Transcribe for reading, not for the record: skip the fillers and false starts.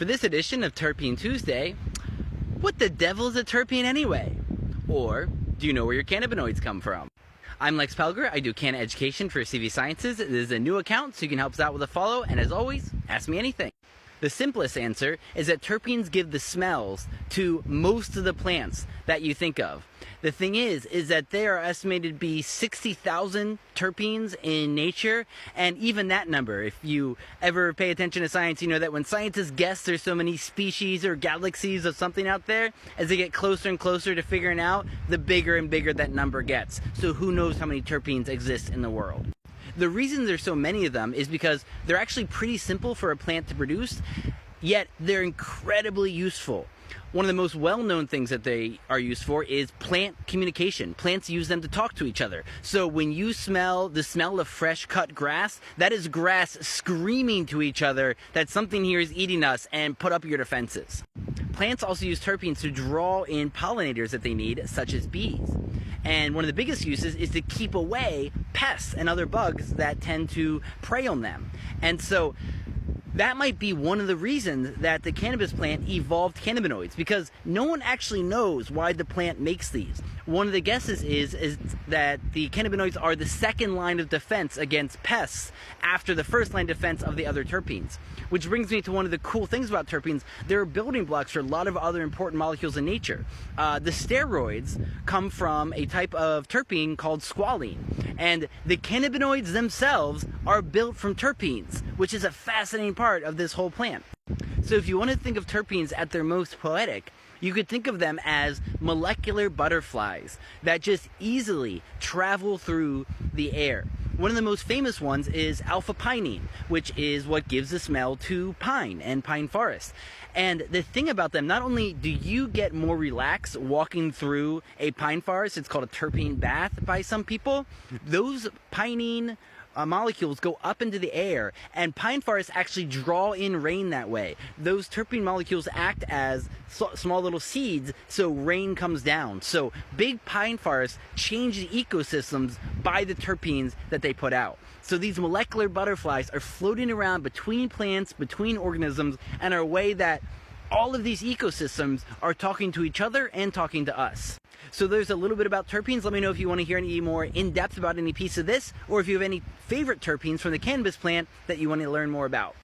For this edition of Terpene Tuesday, what the devil is a terpene anyway? Or, do you know where your cannabinoids come from? I'm Lex Pelger. I do canna education for CV Sciences. This is a new account, so you can help us out with a follow, and as always, ask me anything. The simplest answer is that terpenes give the smells to most of the plants that you think of. The thing is that there are estimated to be 60,000 terpenes in nature, and even that number, if you ever pay attention to science, you know that when scientists guess there's so many species or galaxies of something out there, as they get closer and closer to figuring out, the bigger and bigger that number gets. So who knows how many terpenes exist in the world? The reason there's so many of them is because they're actually pretty simple for a plant to produce, yet they're incredibly useful. One of the most well-known things that they are used for is plant communication. Plants use them to talk to each other. So when you smell the smell of fresh cut grass, that is grass screaming to each other that something here is eating us, and put up your defenses. Plants also use terpenes to draw in pollinators that they need, such as bees. And one of the biggest uses is to keep away pests and other bugs that tend to prey on them. And so that might be one of the reasons that the cannabis plant evolved cannabinoids, because no one actually knows why the plant makes these. One of the guesses is that the cannabinoids are the second line of defense against pests after the first line of defense of the other terpenes. Which brings me to one of the cool things about terpenes. They're building blocks for a lot of other important molecules in nature. The steroids come from a type of terpene called squalene. And the cannabinoids themselves are built from terpenes, which is a fascinating part of this whole plant. So if you want to think of terpenes at their most poetic, you could think of them as molecular butterflies that just easily travel through the air. One of the most famous ones is alpha-pinene, which is what gives the smell to pine and pine forest. And the thing about them, not only do you get more relaxed walking through a pine forest, it's called a terpene bath by some people, those pinene molecules go up into the air, and pine forests actually draw in rain that way. Those terpene molecules act as small little seeds, so rain comes down. So big pine forests change the ecosystems by the terpenes that they put out. So these molecular butterflies are floating around between plants, between organisms, and are a way that all of these ecosystems are talking to each other and talking to us. So there's a little bit about terpenes. Let me know if you want to hear any more in-depth about any piece of this, or if you have any favorite terpenes from the cannabis plant that you want to learn more about.